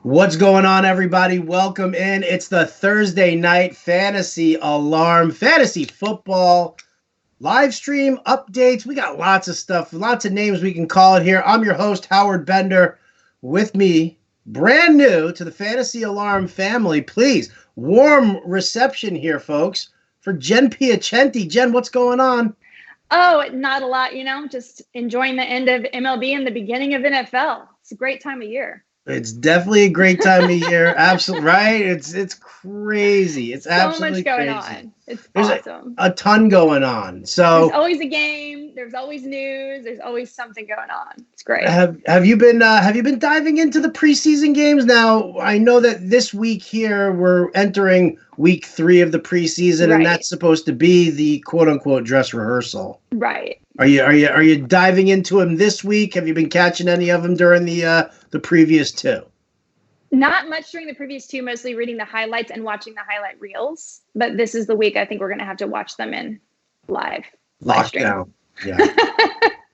What's going on, everybody? Welcome in. It's the Thursday night fantasy alarm, fantasy football live stream updates. We got lots of stuff, lots of names we can call it here. I'm your host, Howard Bender. With me, brand new to the fantasy alarm family. Please, warm reception here, folks, for Jen Piacenti. Jen, what's going on? Oh, not a lot, just enjoying the end of MLB and the beginning of NFL. It's a great time of year. It's definitely a great time of year. Absolutely right. It's crazy. It's absolutely so much going crazy. On. It's There's awesome. A ton going on. So there's always a game. There's always news. There's always something going on. It's great. Have you been diving into the preseason games? Now I know that this week here we're entering week 3 of the preseason, and that's supposed to be the quote unquote dress rehearsal. Right. Are you diving into them this week? Have you been catching any of them during the previous 2? Not much during the previous 2, mostly reading the highlights and watching the highlight reels. But this is the week I think we're going to have to watch them in live lockdown. Yeah,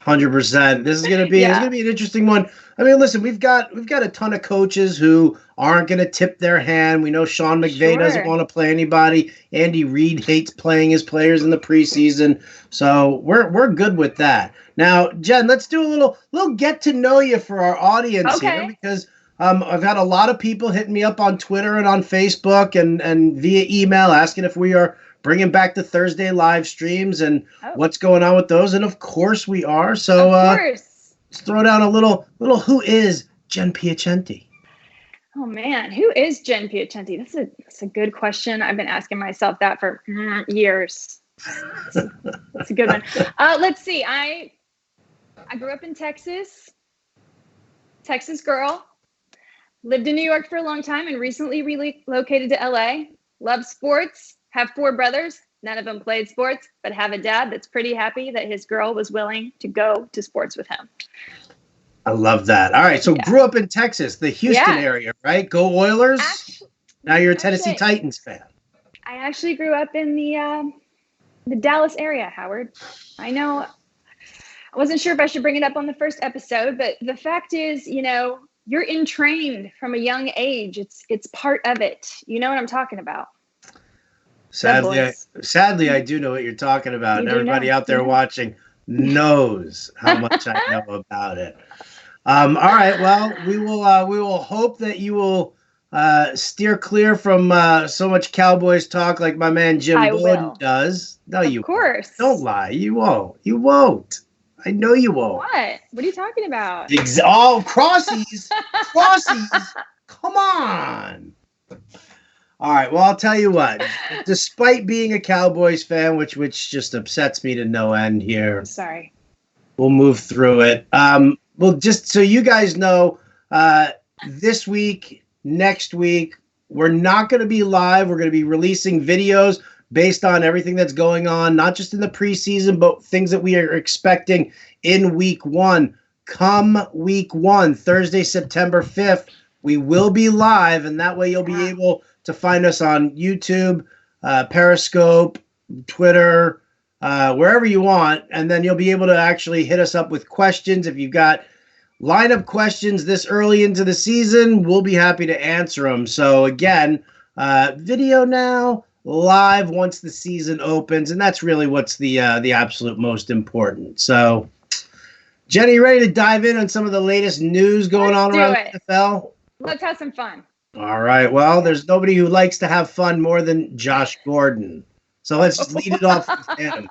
100%. This is going to be it's going to be an interesting one. I mean, listen, we've got a ton of coaches who aren't going to tip their hand. We know Sean McVay doesn't want to play anybody. Andy Reid hates playing his players in the preseason. So we're good with that. Now, Jen, let's do a little get to know you for our audience here, because I've had a lot of people hitting me up on Twitter and on Facebook and via email asking if we are bringing back the Thursday live streams and what's going on with those. And of course we are. So let's throw down a little who is Jen Piacenti? Oh man, who is Jen Piacenti? That's a good question. I've been asking myself that for years. It's a good one. Let's see. I grew up in Texas girl. Lived in New York for a long time and recently relocated to LA. Love sports. Have 4 brothers. None of them played sports, but have a dad that's pretty happy that his girl was willing to go to sports with him. I love that. All right. So grew up in Texas, the Houston area, right? Go Oilers. Now you're a Tennessee Titans fan. I actually grew up in the Dallas area, Howard. I know. I wasn't sure if I should bring it up on the first episode, but the fact is, you're entrained from a young age. It's part of it. You know what I'm talking about. Sadly, I do know what you're talking about. And everybody out there watching knows how much I know about it. All right. Well, we will hope that you will steer clear from so much Cowboys talk like my man Jim Bowden does. No, of course. Don't lie. You won't. You won't. I know you won't. What? What are you talking about? Crossies. Crossies. Come on. All right. Well, I'll tell you what. Despite being a Cowboys fan, which just upsets me to no end here. I'm sorry. We'll move through it. Well, just so you guys know, this week, next week, we're not going to be live. We're going to be releasing videos based on everything that's going on, not just in the preseason, but things that we are expecting in week 1. Come week 1, Thursday, September 5th, we will be live, and that way you'll be able to find us on YouTube, Periscope, Twitter, wherever you want, and then you'll be able to actually hit us up with questions. If you've got lineup questions this early into the season, we'll be happy to answer them. So again, video now, live once the season opens, and that's really what's the absolute most important. So, Jenny, ready to dive in on some of the latest news going on around the NFL? Let's have some fun. All right. Well, there's nobody who likes to have fun more than Josh Gordon. So let's just lead it off with him.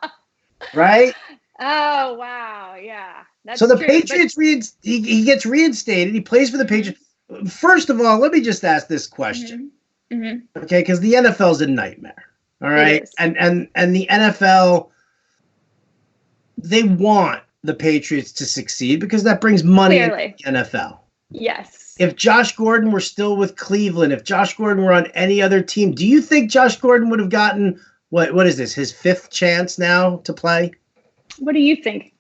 Right? Oh, wow. Yeah. That's so the Patriots, he gets reinstated. He plays for the Patriots. First of all, let me just ask this question. Okay, because the NFL is a nightmare. All right. And the NFL, they want the Patriots to succeed because that brings money into the NFL. Yes. If Josh Gordon were still with Cleveland, if Josh Gordon were on any other team, do you think Josh Gordon would have gotten, what is this, his 5th chance now to play? What do you think?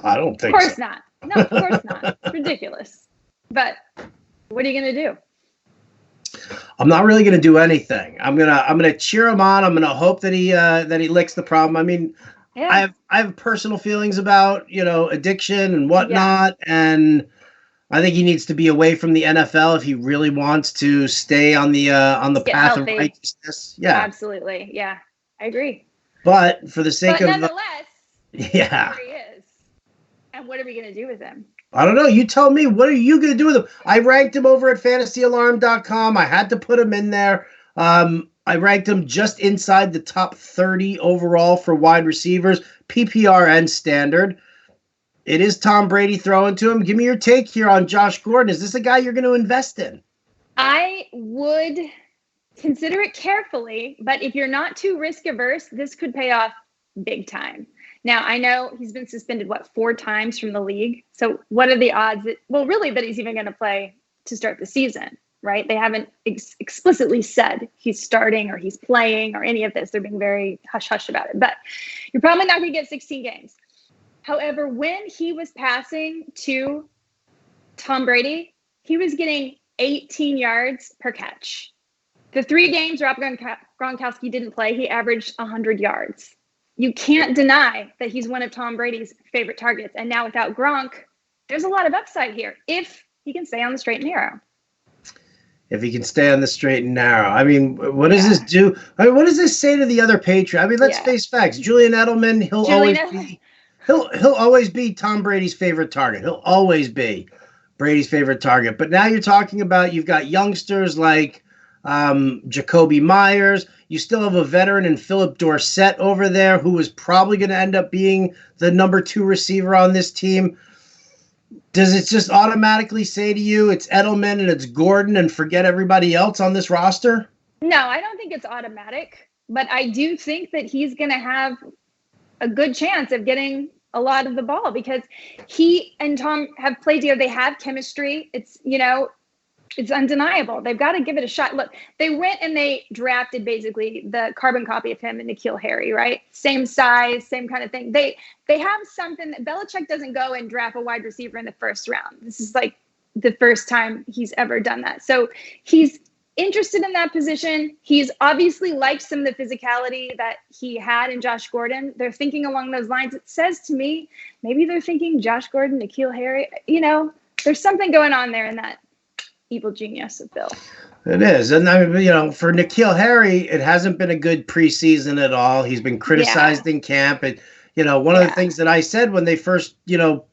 I don't think so. Of course not. No, of course not. It's ridiculous. But what are you going to do? I'm not really going to do anything. I'm gonna cheer him on. I'm gonna hope that he licks the problem. I mean, I have personal feelings about addiction and whatnot, and I think he needs to be away from the NFL if he really wants to stay on the path healthy. of righteousness. Yeah, absolutely. Yeah, I agree. But for the sake of nonetheless, yeah, here he is. And what are we going to do with him? I don't know. You tell me. What are you going to do with him? I ranked him over at fantasyalarm.com. I had to put him in there. I ranked him just inside the top 30 overall for wide receivers, PPR and standard. It is Tom Brady throwing to him. Give me your take here on Josh Gordon. Is this a guy you're going to invest in? I would consider it carefully, but if you're not too risk averse, this could pay off big time. Now, I know he's been suspended, 4 times from the league. So what are the odds that he's even going to play to start the season, right? They haven't explicitly said he's starting or he's playing or any of this. They're being very hush-hush about it. But you're probably not going to get 16 games. However, when he was passing to Tom Brady, he was getting 18 yards per catch. The 3 games Rob Gronkowski didn't play, he averaged 100 yards. You can't deny that he's one of Tom Brady's favorite targets. And now without Gronk, there's a lot of upside here if he can stay on the straight and narrow. If he can stay on the straight and narrow. I mean, what does this do? I mean, what does this say to the other Patriot? I mean, let's face facts. Julian Edelman, he'll always be Tom Brady's favorite target. He'll always be Brady's favorite target. But now you're talking about you've got youngsters like Jacoby Myers. You still have a veteran in Philip Dorsett over there who is probably going to end up being the number 2 receiver on this team. Does it just automatically say to you it's Edelman and it's Gordon and forget everybody else on this roster? No, I don't think it's automatic, but I do think that he's going to have a good chance of getting a lot of the ball because he and Tom have played together. They have chemistry. It's undeniable. They've got to give it a shot. Look, they went and they drafted basically the carbon copy of him and N'Keal Harry, right? Same size, same kind of thing. They have something that Belichick doesn't go and draft a wide receiver in the first round. This is like the first time he's ever done that. So he's interested in that position. He's obviously liked some of the physicality that he had in Josh Gordon. They're thinking along those lines. It says to me, maybe they're thinking Josh Gordon, N'Keal Harry. There's something going on there in that evil genius of Bill. It is. And I mean, for N'Keal Harry, it hasn't been a good preseason at all. He's been criticized in camp. And, one of the things that I said when they first,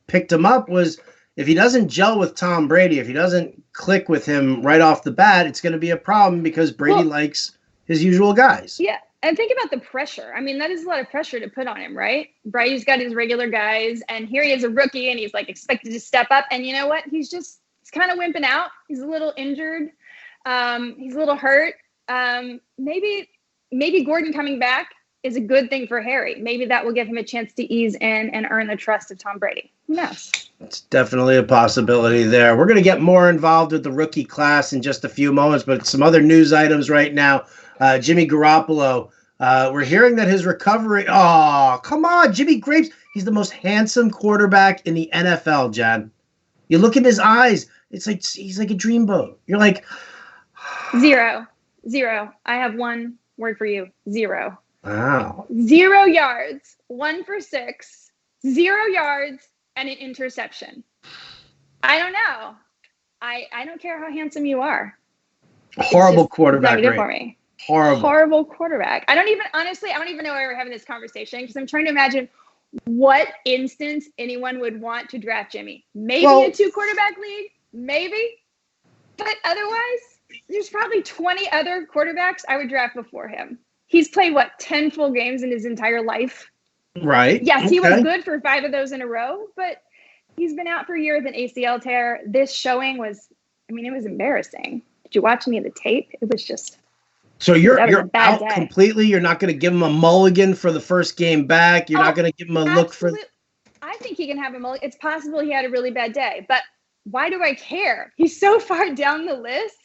picked him up was if he doesn't gel with Tom Brady, if he doesn't click with him right off the bat, it's going to be a problem because Brady likes his usual guys. Yeah. And think about the pressure. I mean, that is a lot of pressure to put on him, right? Brady's got his regular guys and here he is a rookie and he's expected to step up. And you know what? He's kind of wimping out. He's a little injured. He's a little hurt. Maybe Gordon coming back is a good thing for Harry. Maybe that will give him a chance to ease in and earn the trust of Tom Brady. Who knows? It's definitely a possibility there. We're going to get more involved with the rookie class in just a few moments, but some other news items right now. Jimmy Garoppolo, we're hearing that his recovery. Oh, come on, Jimmy Grapes. He's the most handsome quarterback in the NFL, Jen. You look in his eyes. It's like he's like a dreamboat. You're like 0. I have one word for you. 0. Wow. 0 yards, 1 for 6, 0 yards, and an interception. I don't know. I don't care how handsome you are. Horrible quarterback. For me. Horrible quarterback. I don't even know why we're having this conversation because I'm trying to imagine what instance anyone would want to draft Jimmy. Maybe a 2 quarterback league. Maybe. But otherwise, there's probably 20 other quarterbacks I would draft before him. He's played, 10 full games in his entire life? Right. Yes, he was good for 5 of those in a row, but he's been out for a year with an ACL tear. This showing was, it was embarrassing. Did you watch any of the tape? It was just... So you're out completely? You're not going to give him a mulligan for the first game back? You're not going to give him a look for... I think he can have a mulligan. It's possible he had a really bad day, but why do I care? He's so far down the list.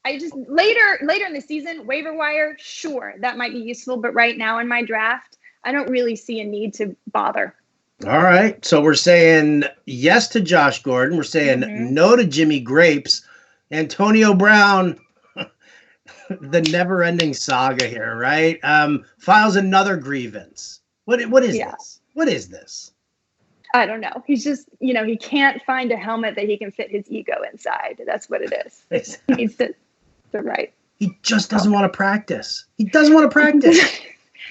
I just later in the season, waiver wire, sure, that might be useful. But right now in my draft, I don't really see a need to bother. All right. So we're saying yes to Josh Gordon. We're saying no to Jimmy Grapes. Antonio Brown, the never-ending saga here, right? Files another grievance. What is this? What is this? I don't know. He's just, he can't find a helmet that he can fit his ego inside. That's what it is. Exactly. He needs the right. He just doesn't want to practice. He doesn't want to practice.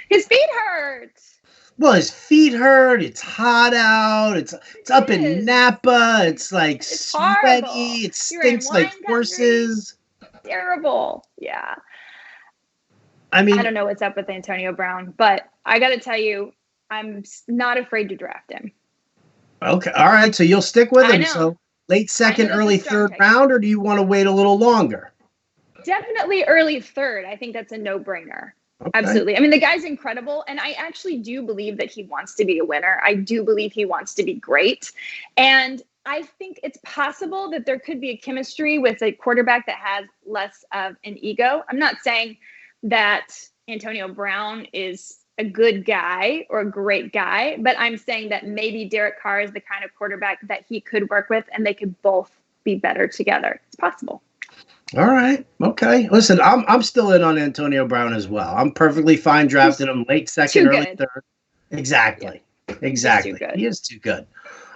His feet hurt. Well, his feet hurt. It's hot out. It's up in Napa. It's like It's sweaty. horrible. It stinks like horses. Terrible. Yeah. I mean, I don't know what's up with Antonio Brown, but I got to tell you, I'm not afraid to draft him. Okay. All right. So you'll stick with him. know. So late second, that's early a strong third pick. round, or do you want to wait a little longer? Definitely early third. I think that's a no-brainer. Okay. Absolutely. I mean, the guy's incredible. And I actually do believe that he wants to be a winner. I do believe he wants to be great. And I think it's possible that there could be a chemistry with a quarterback that has less of an ego. I'm not saying that Antonio Brown is a good guy or a great guy, but I'm saying that maybe Derek Carr is the kind of quarterback that he could work with and they could both be better together. It's possible. All right. Okay. Listen, I'm still in on Antonio Brown as well. I'm perfectly fine drafting him late second, early third. Exactly. Yeah. Exactly. He is too good.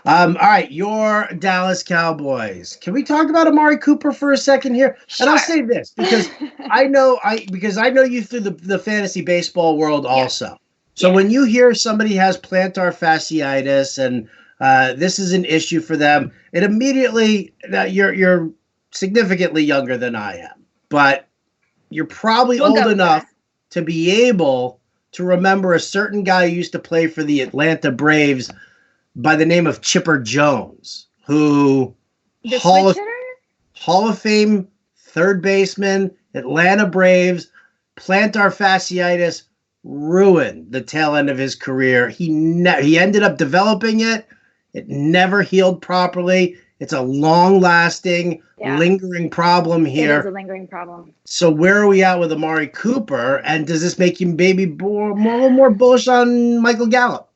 All right. Your Dallas Cowboys. Can we talk about Amari Cooper for a second here? Sure. And I'll say this because I know you through the fantasy baseball world also. So when you hear somebody has plantar fasciitis and this is an issue for them, it immediately you're significantly younger than I am, but you're probably old enough to be able to remember a certain guy who used to play for the Atlanta Braves by the name of Chipper Jones, who Hall of Fame third baseman, Atlanta Braves, plantar fasciitis ruined the tail end of his career. He ended up developing it. It never healed properly. It's a long-lasting, lingering problem here. It is a lingering problem. So where are we at with Amari Cooper? And does this make you maybe more bullish on Michael Gallup?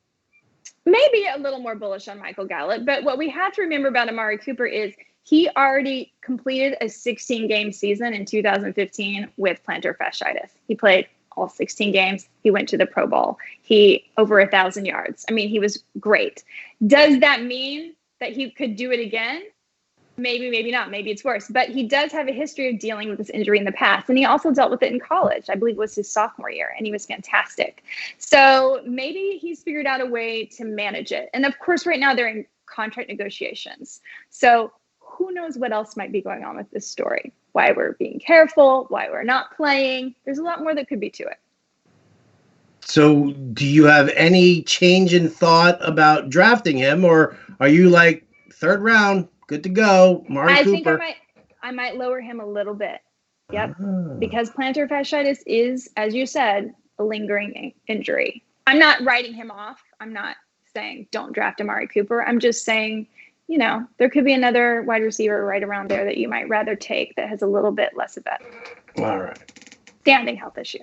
Maybe a little more bullish on Michael Gallup. But what we have to remember about Amari Cooper is he already completed a 16-game season in 2015 with plantar fasciitis. He played all 16 games. He went to the Pro Bowl. He over 1,000 yards. I mean, he was great. Does that mean that he could do it again? Maybe, maybe not. Maybe it's worse. But he does have a history of dealing with this injury in the past. And he also dealt with it in college. I believe it was his sophomore year. And he was fantastic. So maybe he's figured out a way to manage it. And of course, right now they're in contract negotiations. So who knows what else might be going on with this story? Why we're being careful, why we're not playing. There's a lot more that could be to it. So do you have any change in thought about drafting him, or are you like third round, good to go, Amari Cooper? Think I might lower him a little bit. Yep. Because plantar fasciitis is, as you said, a lingering injury. I'm not writing him off. I'm not saying don't draft Amari Cooper. I'm just saying, there could be another wide receiver right around there that you might rather take that has a little bit less of that. All right. Standing health issue.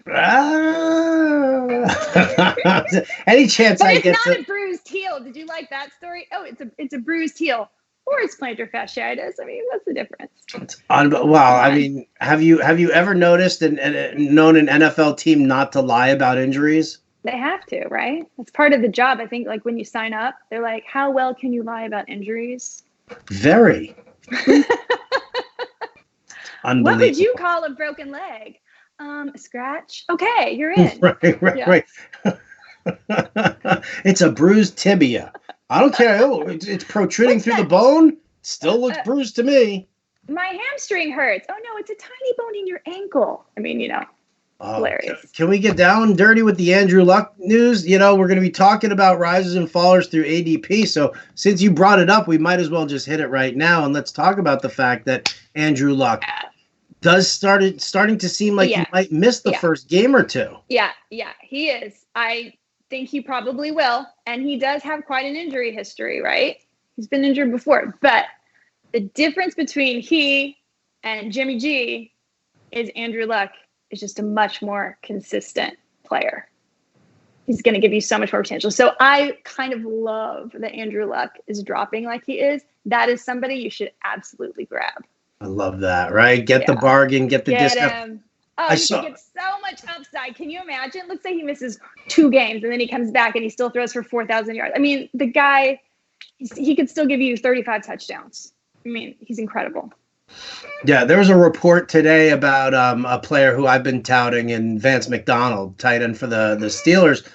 Any chance I get it's not a bruised heel. Did you like that story? Oh, it's a bruised heel, or it's plantar fasciitis. I mean, what's the difference? I mean, have you ever noticed and known an NFL team not to lie about injuries? They have to, right? It's part of the job. I think, like when you sign up, they're like, "How well can you lie about injuries?" Very. Unbelievable. What would you call a broken leg? A scratch. Okay, you're in. Right. It's a bruised tibia. I don't care. It's protruding through the bone. Still looks bruised to me. My hamstring hurts. Oh no, it's a tiny bone in your ankle. I mean, hilarious. Can we get down and dirty with the Andrew Luck news? We're going to be talking about risers and fallers through ADP. So since you brought it up, we might as well just hit it right now. And let's talk about the fact that Andrew Luck does starting to seem like he might miss the first game or two. Yeah, he is. I think he probably will. And he does have quite an injury history, right? He's been injured before. But the difference between he and Jimmy G is Andrew Luck is just a much more consistent player. He's going to give you so much more potential. So I kind of love that Andrew Luck is dropping like he is. That is somebody you should absolutely grab. I love that, right? Get the bargain, get the discount. Him. Oh, you can get so much upside. Can you imagine? Let's say he misses 2 games and then he comes back and he still throws for 4,000 yards. I mean, the guy he could still give you 35 touchdowns. I mean, he's incredible. Yeah, there was a report today about a player who I've been touting in Vance McDonald, tight end for the Steelers.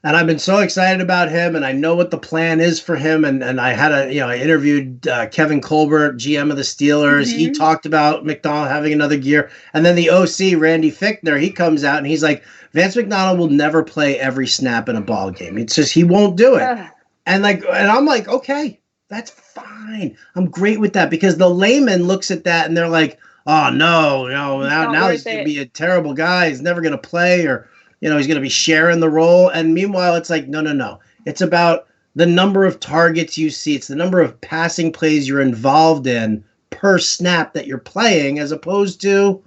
And I've been so excited about him, and I know what the plan is for him. And I had I interviewed Kevin Colbert, GM of the Steelers. Mm-hmm. He talked about McDonald having another gear. And then the OC, Randy Fichtner, he comes out and he's like, Vance McDonald will never play every snap in a ball game. It's just, he won't do it. And I'm like, okay, that's fine. I'm great with that, because the layman looks at that and they're like, oh no, now he's going to be a terrible guy. He's never going to play, or, he's going to be sharing the role. And meanwhile, it's like, no. It's about the number of targets you see. It's the number of passing plays you're involved in per snap that you're playing, as opposed to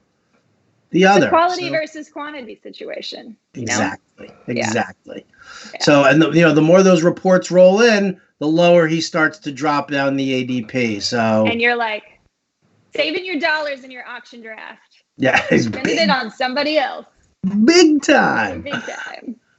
the other. The quality versus quantity situation. Exactly. Yeah. So, and the more those reports roll in, the lower he starts to drop down the ADP. So, and you're like saving your dollars in your auction draft. Yeah, he's spending it on somebody else. Big time.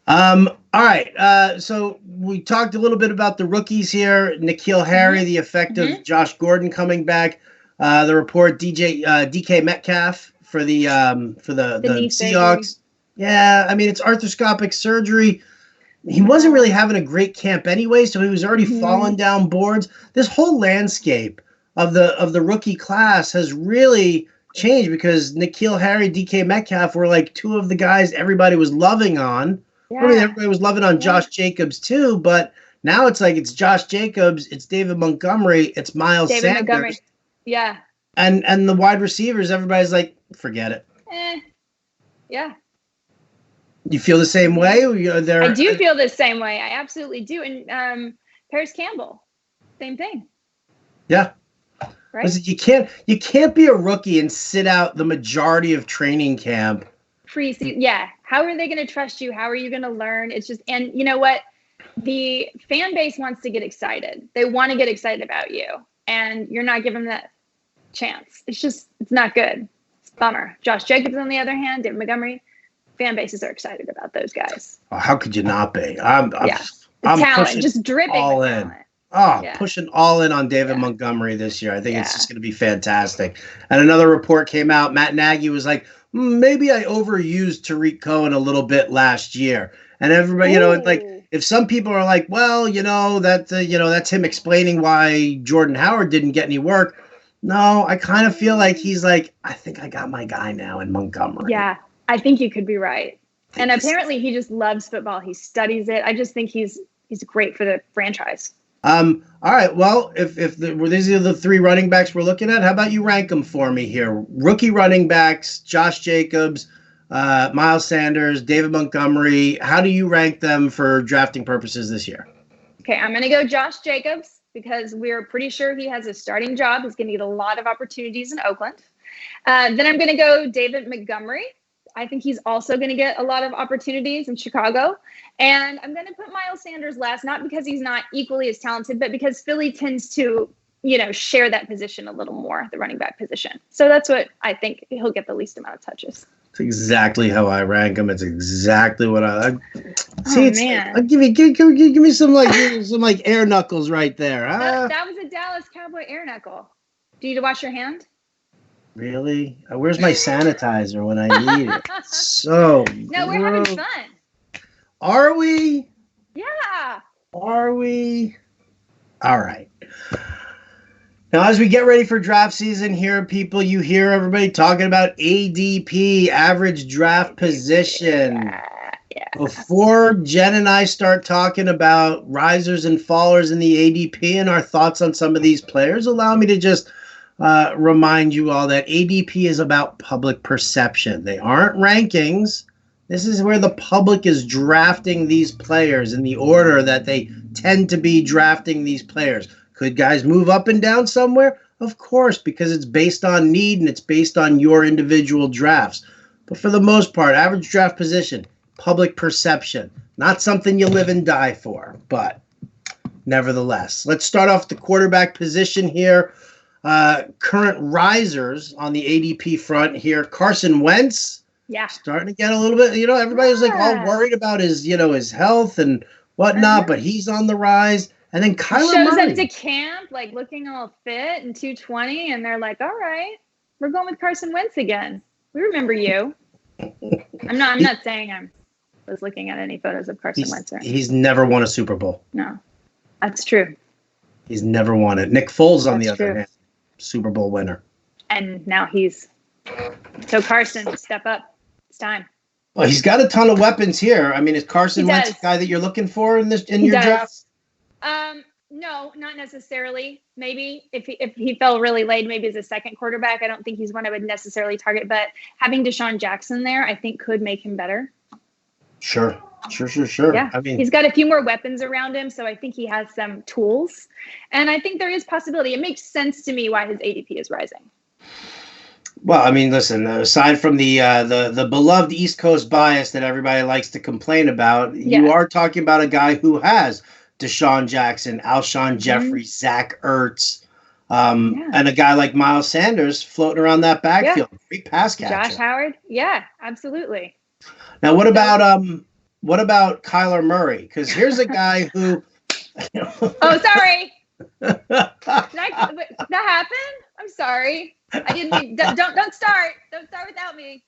All right. So we talked a little bit about the rookies here. N'Keal Harry, the effect of Josh Gordon coming back. The report DK Metcalf for the Seahawks. Surgery. Yeah, I mean, it's arthroscopic surgery. He wasn't really having a great camp anyway, so he was already falling down boards. This whole landscape of the rookie class has really changed, because N'Keal Harry, DK Metcalf were like two of the guys everybody was loving on. Yeah. I mean, everybody was loving on Josh Jacobs too, but now it's like it's Josh Jacobs, it's David Montgomery, it's Miles Sanders. Montgomery. Yeah. And the wide receivers, everybody's like, forget it. Yeah. You feel the same way? I do feel the same way. I absolutely do. And Paris Campbell, same thing. Yeah. Right. Listen, you can't be a rookie and sit out the majority of training camp. Preseason. Yeah. How are they going to trust you? How are you going to learn? It's just, and you know what? The fan base wants to get excited. They want to get excited about you, and you're not giving them that chance. It's not good. It's a bummer. Josh Jacobs, on the other hand, David Montgomery, fan bases are excited about those guys. Oh, how could you not be? I'm talent, just dripping all with in. Talent. Pushing all in on David Montgomery this year. I think it's just going to be fantastic. And another report came out. Matt Nagy was like, maybe I overused Tariq Cohen a little bit last year. And everybody, like, if some people are like, well, that's him explaining why Jordan Howard didn't get any work. No, I kind of feel like he's like, I think I got my guy now in Montgomery. Yeah, I think you could be right. And apparently he just loves football. He studies it. I just think he's great for the franchise. All right. Well, if these are the three running backs we're looking at, how about you rank them for me here? Rookie running backs, Josh Jacobs, Miles Sanders, David Montgomery. How do you rank them for drafting purposes this year? Okay, I'm going to go Josh Jacobs, because we're pretty sure he has a starting job. He's going to get a lot of opportunities in Oakland. Then I'm going to go David Montgomery. I think he's also going to get a lot of opportunities in Chicago. And I'm going to put Miles Sanders last, not because he's not equally as talented, but because Philly tends to, share that position a little more, the running back position. So that's what I think he'll get the least amount of touches. It's exactly how I rank him. It's exactly what I see. Man. Give me some air knuckles right there. That was a Dallas Cowboy air knuckle. Do you need to wash your hand? Really? Where's my sanitizer when I need it? So no, we're having fun. Are we? Yeah. Are we? All right. Now, as we get ready for draft season here, people, you hear everybody talking about ADP, average draft position. Yeah. Before Jen and I start talking about risers and fallers in the ADP and our thoughts on some of these players, allow me to just remind you all that ADP is about public perception. They aren't rankings. This is where the public is drafting these players in the order that they tend to be drafting these players. Could guys move up and down somewhere? Of course, because it's based on need and it's based on your individual drafts. But for the most part, average draft position, public perception, not something you live and die for, but nevertheless. Let's start off the quarterback position here. Current risers on the ADP front here. Carson Wentz. Yeah. Starting to get a little bit, everybody's like all worried about his health and whatnot, but he's on the rise. And then Kyler shows Murray up to camp, like looking all fit and 220, and they're like, all right, we're going with Carson Wentz again. We remember you. I'm not saying I was looking at any photos of Carson Wentz. He's never won a Super Bowl. No, that's true. He's never won it. Nick Foles, on the other hand, Super Bowl winner. And now so Carson, step up. It's time. Well, he's got a ton of weapons here. I mean, is Carson Wentz the guy that you're looking for in your draft? No, not necessarily. Maybe if he fell really late, maybe as a second quarterback. I don't think he's one I would necessarily target. But having Deshaun Jackson there, I think could make him better. Sure. Yeah, I mean, he's got a few more weapons around him, so I think he has some tools. And I think there is possibility. It makes sense to me why his ADP is rising. Well, I mean, listen, aside from the beloved East Coast bias that everybody likes to complain about, you are talking about a guy who has Deshaun Jackson, Alshon Jeffrey, Zach Ertz, and a guy like Miles Sanders floating around that backfield. Great pass catcher. Josh Howard. Yeah, absolutely. Now, what about Kyler Murray? Because here's a guy who. Oh, sorry. That happened? I'm sorry. I didn't. Don't start. Don't start without me.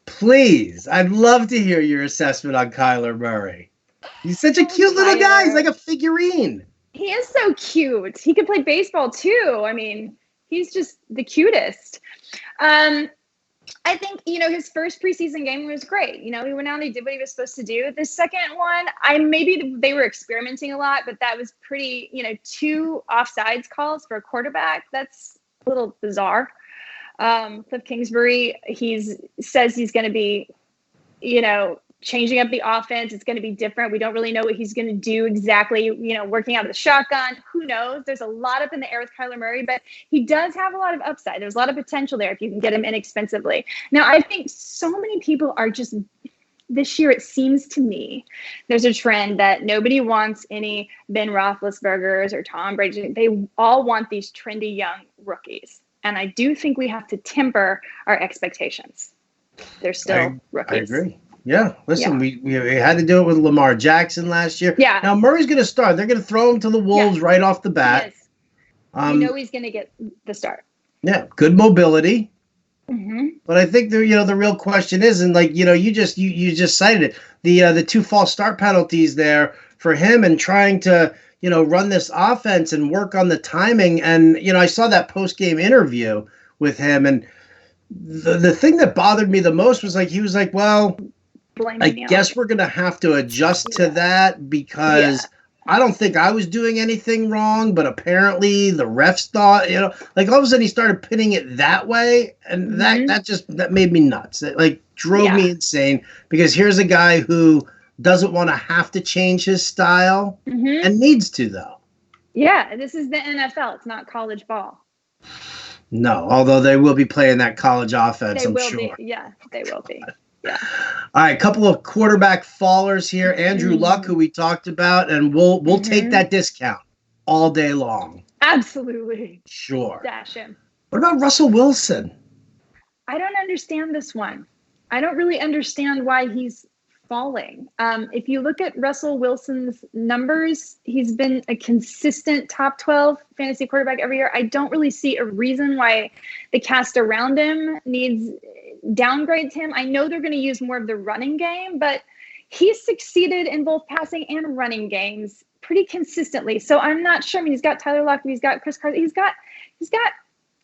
Please, I'd love to hear your assessment on Kyler Murray. He's such a cute little guy. He's like a figurine. He is so cute. He could play baseball too. I mean, he's just the cutest. I think, his first preseason game was great. He went out and he did what he was supposed to do. The second one, maybe they were experimenting a lot, but that was pretty, 2 offsides calls for a quarterback. That's a little bizarre. Cliff Kingsbury, says he's going to be, changing up the offense. It's going to be different. We don't really know what he's going to do exactly, working out of the shotgun. Who knows? There's a lot up in the air with Kyler Murray, but he does have a lot of upside. There's a lot of potential there if you can get him inexpensively. Now, I think so many people are just, this year, it seems to me, there's a trend that nobody wants any Ben Roethlisbergers or Tom Brady. They all want these trendy young rookies. And I do think we have to temper our expectations. They're still rookies. I agree. Yeah, listen, we had to do it with Lamar Jackson last year. Yeah. Now Murray's going to start. They're going to throw him to the Wolves right off the bat. He's going to get the start. Yeah, good mobility. Mm-hmm. But I think the real question is, and you just cited it, the 2 false start penalties there for him and trying to run this offense and work on the timing. And I saw that post game interview with him, and the thing that bothered me the most was he was like, well. I guess we're going to have to adjust to that because I don't think I was doing anything wrong, but apparently the refs thought, all of a sudden he started pinning it that way. And that made me nuts. It drove me insane because here's a guy who doesn't want to have to change his style and needs to, though. Yeah, this is the NFL. It's not college ball. No, although they will be playing that college offense, I'm sure. Yeah, they will be. Yeah. All right, a couple of quarterback fallers here. Andrew Luck, who we talked about, and we'll take that discount all day long. Absolutely. Sure. Dash him. What about Russell Wilson? I don't understand this one. I don't really understand why he's falling. If you look at Russell Wilson's numbers, he's been a consistent top 12 fantasy quarterback every year. I don't really see a reason why the cast around him downgrades him. I know they're going to use more of the running game, but he's succeeded in both passing and running games pretty consistently. So I'm not sure. I mean, he's got Tyler Lockett, he's got Chris Carson, he's got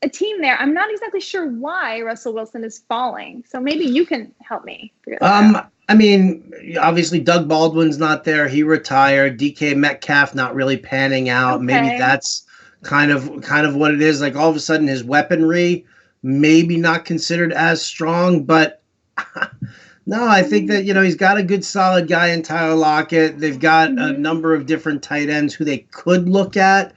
a team there. I'm not exactly sure why Russell Wilson is falling. So maybe you can help me figure that out. I mean, obviously Doug Baldwin's not there. He retired. DK Metcalf not really panning out. Okay. Maybe that's kind of what it is. All of a sudden his weaponry maybe not considered as strong, but no, I think that, he's got a good solid guy in Tyler Lockett. They've got a number of different tight ends who they could look at.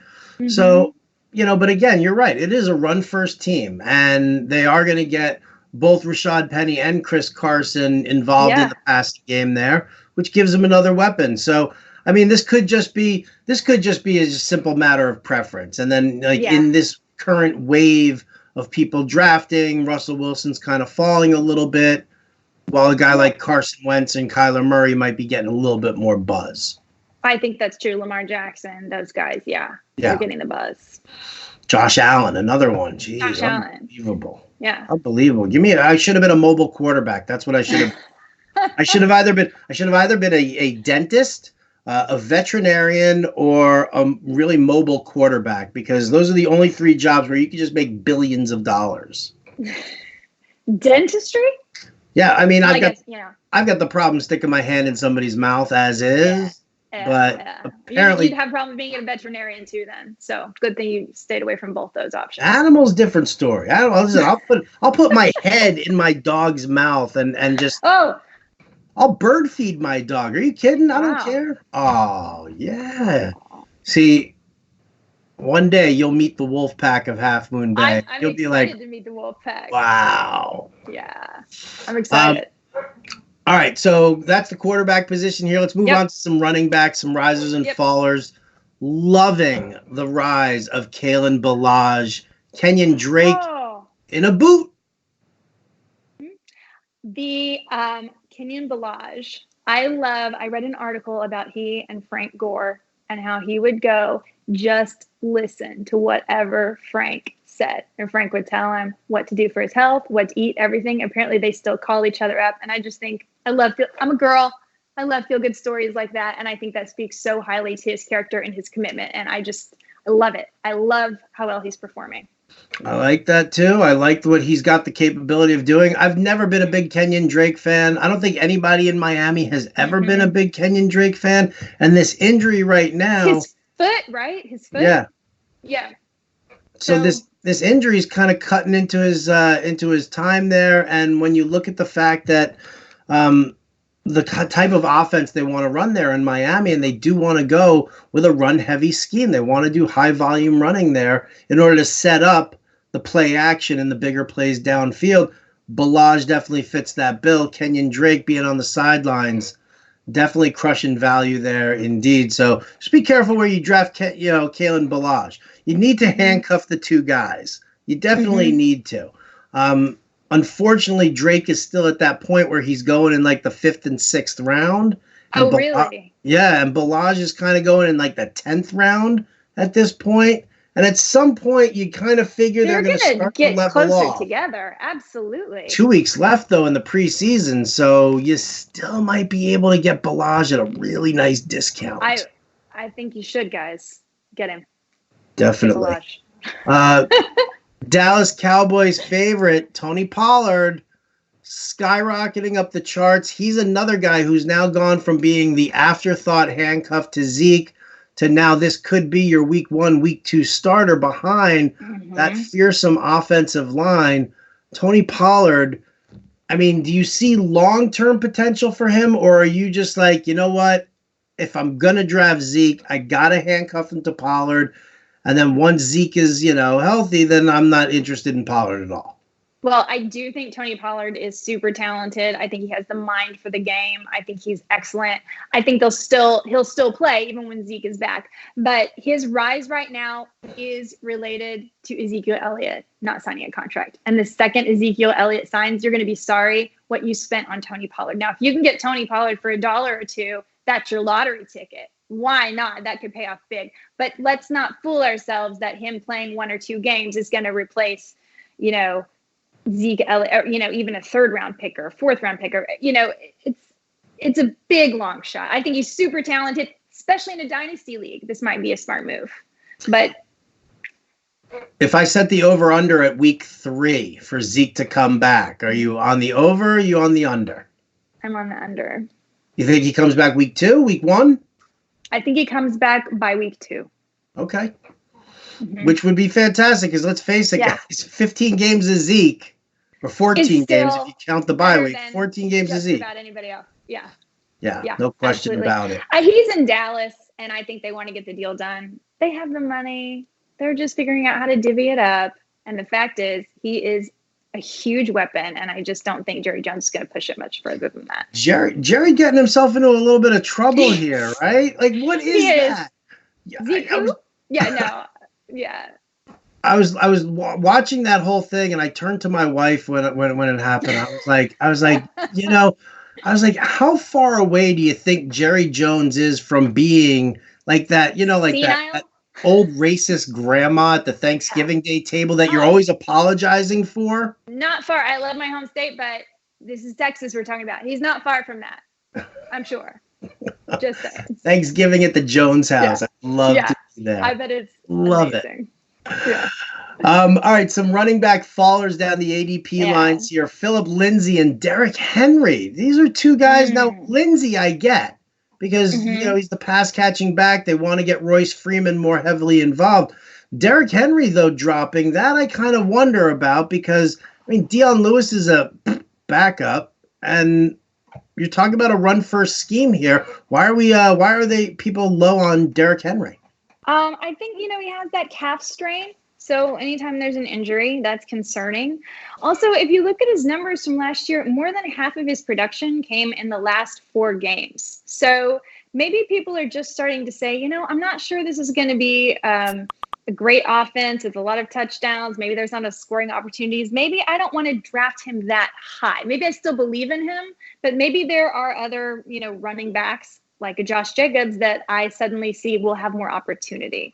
So, but again, you're right. It is a run first team, and they are going to get both Rashad Penny and Chris Carson involved in the passing game there, which gives them another weapon. So, I mean, this could just be a simple matter of preference. And then in this current wave of people drafting, Russell Wilson's kind of falling a little bit, while a guy like Carson Wentz and Kyler Murray might be getting a little bit more buzz. I think that's true. Lamar Jackson, those guys, they're getting the buzz. Josh Allen, another one. Jeez, Josh unbelievable. Yeah, unbelievable. I should have been a mobile quarterback. That's what I should have. I should have either been a dentist, a veterinarian, or a really mobile quarterback, because those are the only 3 jobs where you can just make billions of dollars. Dentistry? Yeah, I mean, I've got the problem sticking my hand in somebody's mouth as is, but apparently you'd have problems being a veterinarian too. Then, so good thing you stayed away from both those options. Animals, different story. I don't know. Listen, I'll put my head in my dog's mouth and just I'll bird feed my dog. Are you kidding? I don't care. Oh yeah. See. One day you'll meet the wolf pack of Half Moon Bay. You'll be excited to meet the wolf pack. Wow. Yeah, I'm excited. All right, so that's the quarterback position here. Let's move on to some running backs, some risers and fallers. Loving the rise of Kalen Ballage, Kenyon Drake in a boot. The Kenyon Ballage. I read an article about he and Frank Gore and how he would go just listen to whatever Frank said. And Frank would tell him what to do for his health, what to eat, everything. Apparently they still call each other up. And I just think I'm a girl. I love feel-good stories like that. And I think that speaks so highly to his character and his commitment. And I love it. I love how well he's performing. I like that too. I like what he's got the capability of doing. I've never been a big Kenyon Drake fan. I don't think anybody in Miami has ever been a big Kenyon Drake fan. And this injury right now. His foot, right? His foot? Yeah. Yeah. So this injury is kind of cutting into his time there. And when you look at the fact that the type of offense they want to run there in Miami, and they do want to go with a run-heavy scheme. They want to do high-volume running there in order to set up the play action and the bigger plays downfield. Ballage definitely fits that bill. Kenyon Drake being on the sidelines, definitely crushing value there indeed. So just be careful where you draft Kalen Ballage. You need to handcuff the 2 guys. You definitely need to. Unfortunately, Drake is still at that point where he's going in like the 5th and 6th round. Oh, really? Yeah, and Ballage is kind of going in like the 10th round at this point. And at some point, you kind of figure they're going to start to level closer off. Together. Absolutely. 2 weeks left, though, in the preseason, so you still might be able to get Ballage at a really nice discount. I think you should, guys. Get him. Definitely. Dallas Cowboys favorite, Tony Pollard, skyrocketing up the charts. He's another guy who's now gone from being the afterthought handcuff to Zeke to now this could be your week 1, week 2 starter behind that fearsome offensive line. Tony Pollard, I mean, do you see long-term potential for him, or are you just like, you know what? If I'm going to draft Zeke, I got to handcuff him to Pollard. And then once Zeke is, healthy, then I'm not interested in Pollard at all. Well, I do think Tony Pollard is super talented. I think he has the mind for the game. I think he's excellent. I think he'll still play even when Zeke is back. But his rise right now is related to Ezekiel Elliott not signing a contract. And the second Ezekiel Elliott signs, you're going to be sorry what you spent on Tony Pollard. Now, if you can get Tony Pollard for $1 or $2, that's your lottery ticket. Why not? That could pay off big. But let's not fool ourselves that him playing 1 or 2 games is going to replace, Zeke Elliott, or, even a 3rd round pick or a 4th round pick. Or, it's a big long shot. I think he's super talented, especially in a dynasty league. This might be a smart move. But if I set the over under at week 3 for Zeke to come back, are you on the over or are you on the under? I'm on the under. You think he comes back week 2, week 1? I think he comes back by week 2. Okay. Which would be fantastic, because let's face it, guys, 15 games of Zeke, or 14 games if you count the bye week. 14 games of Zeke. About anybody else. Yeah. Yeah, no question about it. He's in Dallas, and I think they want to get the deal done. They have the money. They're just figuring out how to divvy it up. And the fact is, he is a huge weapon, and I just don't think Jerry Jones is going to push it much further than that. Jerry getting himself into a little bit of trouble here, right? Like, what is that? I was watching that whole thing, and I turned to my wife when it happened. I was like, I was like, how far away do you think Jerry Jones is from being like that, like that old racist grandma at the Thanksgiving Day table that you're always apologizing for? Not far. I love my home state, but this is Texas we're talking about. He's not far from that, I'm sure. Just saying. Thanksgiving at the Jones house. Yeah. I love to see that. I bet it's love amazing. Yeah. All right, some running back fallers down the ADP lines here. Philip Lindsay and Derrick Henry. These are two guys. Now, Lindsay I get because, he's the pass-catching back. They want to get Royce Freeman more heavily involved. Derrick Henry, though, dropping, that I kind of wonder about because, Dion Lewis is a backup, and you're talking about a run-first scheme here. Why are they people low on Derrick Henry? I think, he has that calf strain. So anytime there's an injury, that's concerning. Also, if you look at his numbers from last year, more than half of his production came in the last 4 games. So maybe people are just starting to say, I'm not sure this is going to be a great offense with a lot of touchdowns. Maybe there's not a scoring opportunities. Maybe I don't want to draft him that high. Maybe I still believe in him, but maybe there are other, running backs like a Josh Jacobs that I suddenly see will have more opportunity.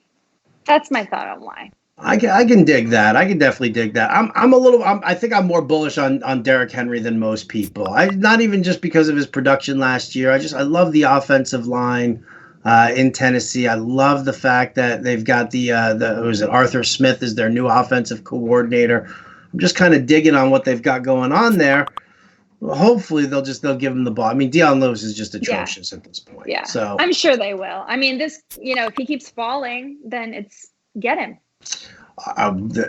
That's my thought on why. I can dig that. I can definitely dig that. I think I'm more bullish on Derrick Henry than most people. Not even just because of his production last year. I love the offensive line in Tennessee. I love the fact that they've got Arthur Smith is their new offensive coordinator. I'm just kind of digging on what they've got going on there. Well, hopefully they'll give him the ball. Dion Lewis is just atrocious at this point. Yeah. So I'm sure they will. This, if he keeps falling, then it's get him.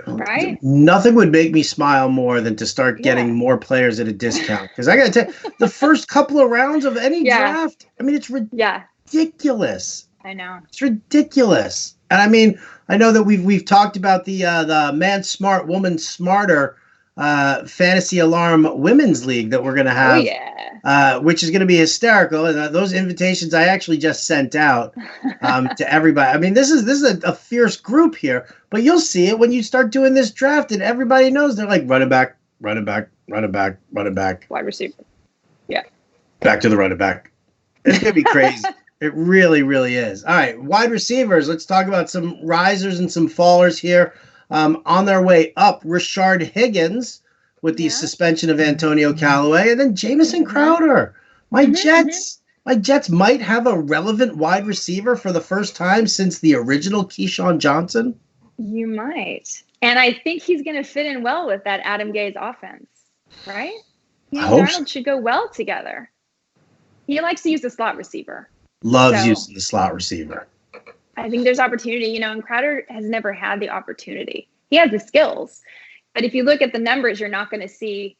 Right? Nothing would make me smile more than to start getting more players at a discount. Because I got to tell you, the first couple of rounds of any draft, it's ridiculous. I know. It's ridiculous. And I know that we've talked about the man smart, woman smarter fantasy alarm women's league that we're going to have, which is going to be hysterical. And those invitations I actually just sent out to everybody. this is a fierce group here, but you'll see it when you start doing this draft and everybody knows they're like running back, wide receiver. Yeah. Back to the running back. It's going to be crazy. It really, really is. All right. Wide receivers. Let's talk about some risers and some fallers here. On their way up, Rashard Higgins with the suspension of Antonio Callaway, and then Jamison Crowder. My Jets might have a relevant wide receiver for the first time since the original Keyshawn Johnson. You might. And I think he's going to fit in well with that Adam Gase offense, right? He and Darnold should go well together. He likes to use the slot receiver. Loves using the slot receiver. I think there's opportunity, and Crowder has never had the opportunity. He has the skills, but if you look at the numbers, you're not going to see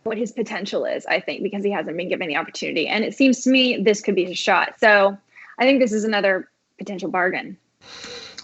what his potential is, I think, because he hasn't been given the opportunity. And it seems to me this could be his shot. So I think this is another potential bargain.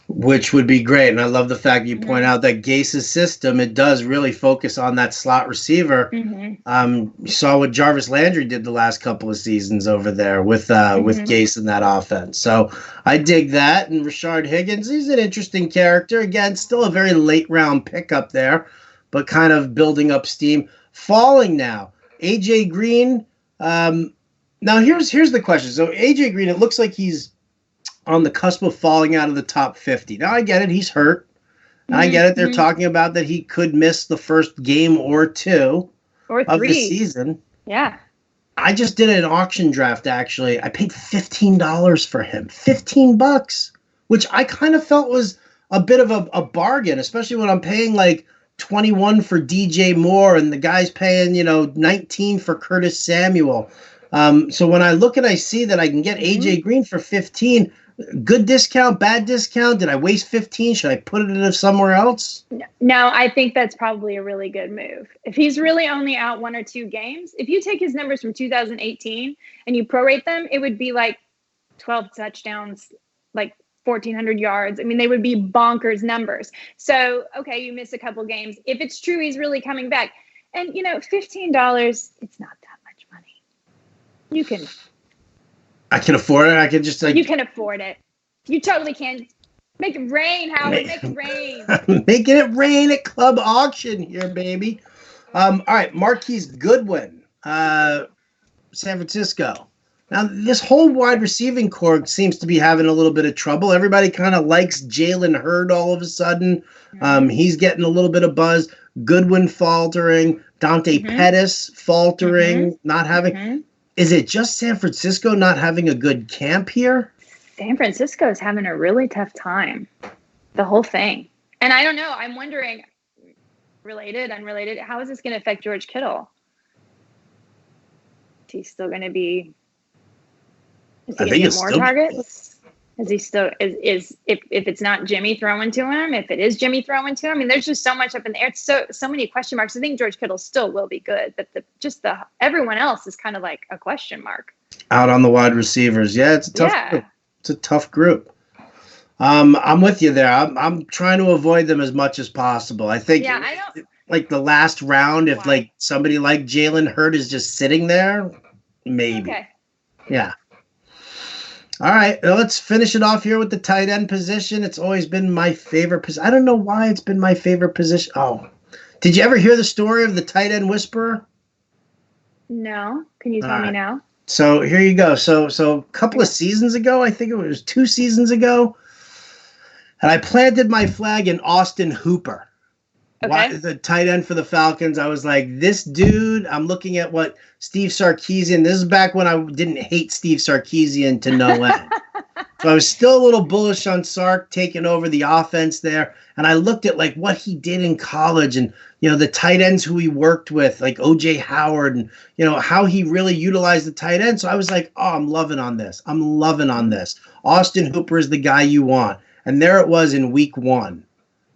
Which would be great. And I love the fact you point out that Gase's system, it does really focus on that slot receiver. You saw what Jarvis Landry did the last couple of seasons over there with Gase in that offense. So I dig that. And Rashard Higgins, he's an interesting character. Again, still a very late round pickup there, but kind of building up steam. Falling now. AJ Green. Now here's the question. So AJ Green, it looks like he's on the cusp of falling out of the top 50. Now, I get it. He's hurt. I get it. They're talking about that he could miss the first game or two of the season. Yeah. I just did an auction draft, actually. I paid $15 for him. $15, which I kind of felt was a bit of a bargain, especially when I'm paying like 21 for DJ Moore and the guy's paying, 19 for Curtis Samuel. So when I look and I see that I can get AJ Green for 15, good discount, bad discount. Did I waste 15? Should I put it in somewhere else? No, I think that's probably a really good move. If he's really only out 1 or 2 games, if you take his numbers from 2018 and you prorate them, it would be like 12 touchdowns, like 1,400 yards. They would be bonkers numbers. So, okay, you miss a couple games. If it's true he's really coming back. And, $15, it's not that much money. I can afford it. I can just You can afford it. You totally can. Make it rain, Howard. Make it rain. Making it rain at Club Auction here, baby. All right, Marquis Goodwin. San Francisco. Now, this whole wide receiving corps seems to be having a little bit of trouble. Everybody kind of likes Jalen Hurd all of a sudden. He's getting a little bit of buzz. Goodwin faltering. Dante Pettis faltering, not having. Is it just San Francisco not having a good camp here? San Francisco is having a really tough time. The whole thing. And I don't know. I'm wondering, related, unrelated, how is this going to affect George Kittle? Is he still going to be... Is he going to get more targets? Is he still is if it's not Jimmy throwing to him? If it is Jimmy throwing to him, I mean, there's just so much up in the air. It's so many question marks. I think George Kittle still will be good, but everyone else is kind of like a question mark. Out on the wide receivers, yeah, it's a tough. Group. It's a tough group. I'm with you there. I'm trying to avoid them as much as possible. I think. Yeah, I don't like the last round. If like somebody like Jalen Hurd is just sitting there, maybe. Okay. Yeah. All right, well, let's finish it off here with the tight end position. It's always been my favorite position. I don't know why it's been my favorite position. Oh, did you ever hear the story of the tight end whisperer? No. Can you tell me now? So here you go. So a couple of seasons ago, I think it was 2 seasons ago, and I planted my flag in Austin Hooper. Okay. The tight end for the Falcons. I was like, this dude, I'm looking at what Steve Sarkisian, this is back when I didn't hate Steve Sarkisian to no end. So I was still a little bullish on Sark taking over the offense there. And I looked at like what he did in college and, the tight ends who he worked with, like O.J. Howard and, how he really utilized the tight end. So I was like, oh, I'm loving on this. Austin Hooper is the guy you want. And there it was in week 1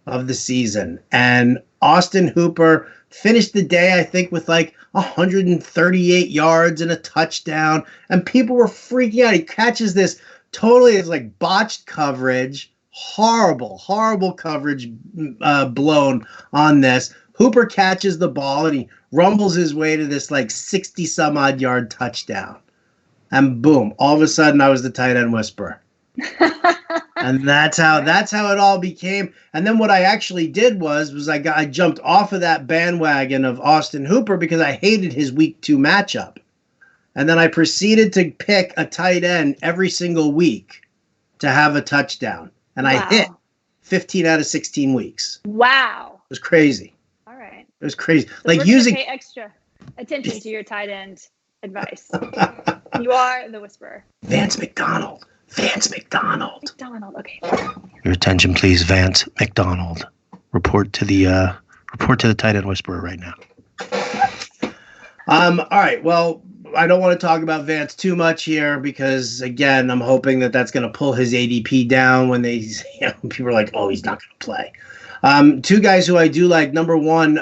of the season. And Austin Hooper finished the day, I think, with like 138 yards and a touchdown. And people were freaking out. He catches this totally, it's like botched coverage. Horrible coverage blown on this. Hooper catches the ball and he rumbles his way to this like 60 some odd yard touchdown. And boom, all of a sudden I was the tight end whisperer. And that's how it all became. And then what I actually did was I jumped off of that bandwagon of Austin Hooper because I hated his week 2 matchup. And then I proceeded to pick a tight end every single week to have a touchdown. And I hit 15 out of 16 weeks. Wow. It was crazy. All right. It was crazy. So like we're using pay extra attention to your tight end advice. You are the whisperer. Vance McDonald. McDonald, okay. Your attention, please, Vance McDonald. Report to the tight end whisperer right now. All right. Well, I don't want to talk about Vance too much here because, again, I'm hoping that's going to pull his ADP down when people are like, oh, he's not going to play. 2 guys who I do like. Number 1,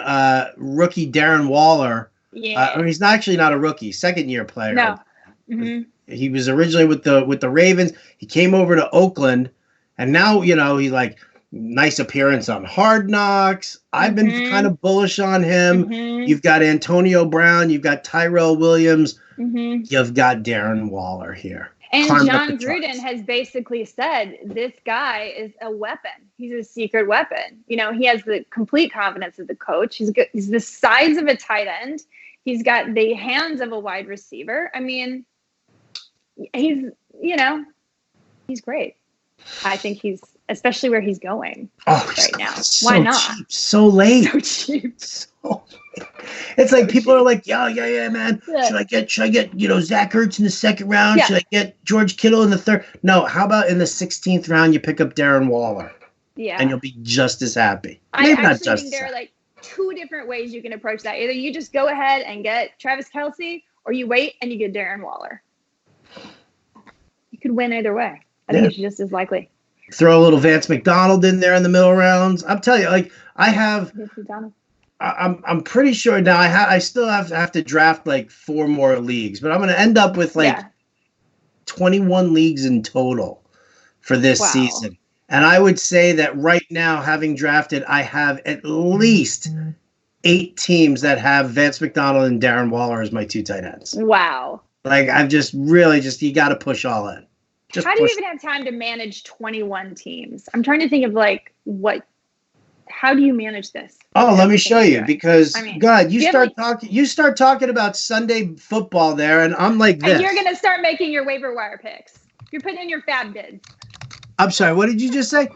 rookie Darren Waller. Yeah. He's actually not a rookie, second-year player. No. Mm-hmm. He was originally with the Ravens. He came over to Oakland, and now he's like nice appearance on Hard Knocks. I've been kind of bullish on him. You've got Antonio Brown, you've got Tyrell Williams, you've got Darren Waller here. And John Gruden has basically said this guy is a weapon. He's a secret weapon. He has the complete confidence of the coach. He's good. He's the size of a tight end. He's got the hands of a wide receiver. I mean, he's great. I think he's, especially where he's going right now. Why not? Cheap, so late. So cheap. It's like people are like, yeah, man. Yeah. Should I get Zach Ertz in the 2nd round? Yeah. Should I get George Kittle in the 3rd? No. How about in the 16th round you pick up Darren Waller? Yeah. And you'll be just as happy. I actually think there are like 2 different ways you can approach that. Either you just go ahead and get Travis Kelce, or you wait and you get Darren Waller. You could win either way. I think it's just as likely. Throw a little Vance McDonald in there in the middle rounds. I'm telling you, like I have. I'm pretty sure now. I still have to draft like 4 more leagues, but I'm going to end up with like 21 leagues in total for this season. And I would say that right now, having drafted, I have at least 8 teams that have Vance McDonald and Darren Waller as my 2 tight ends. Wow. Like I've just really you got to push all in. How do you even have time to manage 21 teams? I'm trying to think of like what how do you manage this? Oh, let me show you, because God, you start talking about Sunday football there, and I'm like this. And you're gonna start making your waiver wire picks. You're putting in your fab bids. I'm sorry, what did you just say?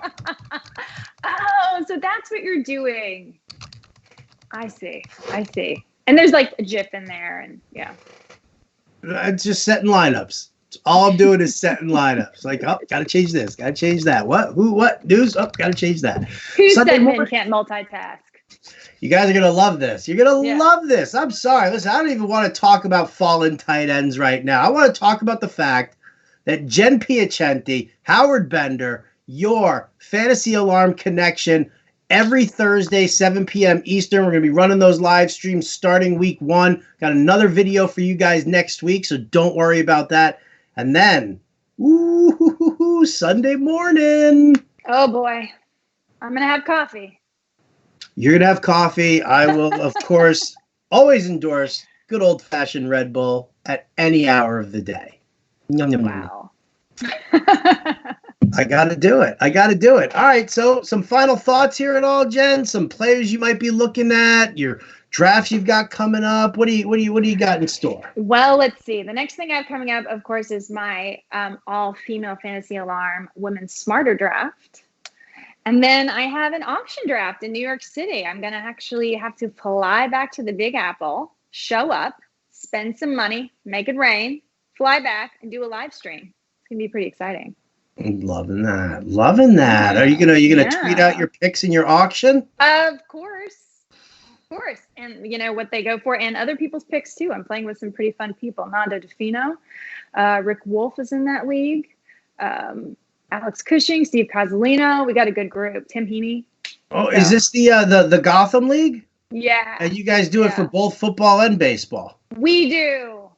Oh, so that's what you're doing. I see. And there's like a GIF in there, and yeah. It's just setting lineups. All I'm doing is setting lineups. Like, oh, gotta change this, gotta change that. What? Who? What? News? Oh, gotta change that. Who said men can't multitask? You guys are gonna love this. You're gonna love this. I'm sorry. Listen, I don't even want to talk about fallen tight ends right now. I want to talk about the fact that Jen Piacenti, Howard Bender, your Fantasy Alarm connection, every Thursday, 7 p.m. Eastern. We're going to be running those live streams starting week 1. Got another video for you guys next week, so don't worry about that. And then, Sunday morning. Oh, boy. I'm going to have coffee. You're going to have coffee. I will, of course, always endorse good old-fashioned Red Bull at any hour of the day. Wow. I got to do it. All right, so some final thoughts here at all, Jen? Some players you might be looking at, your drafts you've got coming up. What do you got in store? Well, let's see. The next thing I have coming up, of course, is my all-female Fantasy Alarm Women's Smarter Draft. And then I have an auction draft in New York City. I'm going to actually have to fly back to the Big Apple, show up, spend some money, make it rain, fly back, and do a live stream. It's going to be pretty exciting. Loving that. Are you gonna tweet out your picks in your auction? Of course. And you know what they go for, and other people's picks too. I'm playing with some pretty fun people. Nando DeFino, Rick Wolf is in that league. Alex Cushing, Steve Cozzolino. We got a good group. Tim Heaney. Oh, so. Is this the Gotham League? Yeah. And you guys do it for both football and baseball? We do.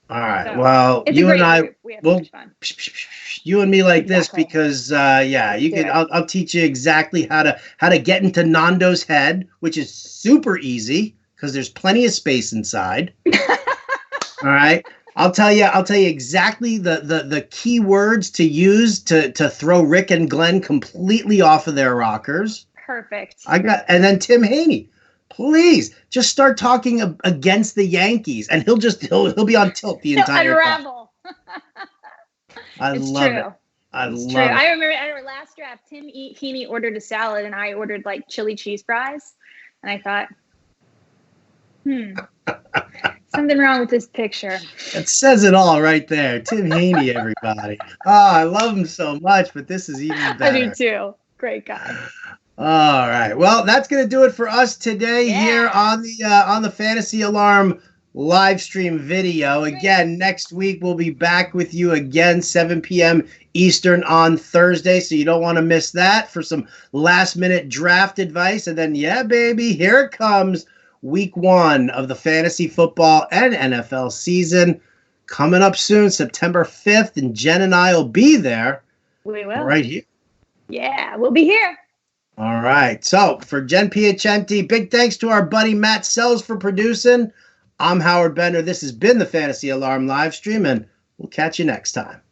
All right. So, well, you and I, you and me like this because, you can. I'll teach you exactly how to get into Nando's head, which is super easy because there's plenty of space inside. All right. I'll tell you exactly the key words to use to throw Rick and Glenn completely off of their rockers. Perfect. And then Tim Haney. Please just start talking against the Yankees, and he'll be on tilt the entire unravel. I love it. I remember last draft, Tim Heaney ordered a salad, and I ordered like chili cheese fries, and I thought, something wrong with this picture. It says it all right there. Tim Haney, everybody. Oh, I love him so much, but this is even better. I do too. Great guy. All right. Well, that's going to do it for us today here on the Fantasy Alarm live stream video. Again, next week we'll be back with you again, 7 p.m. Eastern on Thursday, so you don't want to miss that for some last-minute draft advice. And then, baby, here it comes, week 1 of the fantasy football and NFL season. Coming up soon, September 5th, and Jen and I will be there. We will. Right here. Yeah, we'll be here. All right. So for Jen Piacenti, big thanks to our buddy Matt Sells for producing. I'm Howard Bender. This has been the Fantasy Alarm live stream, and we'll catch you next time.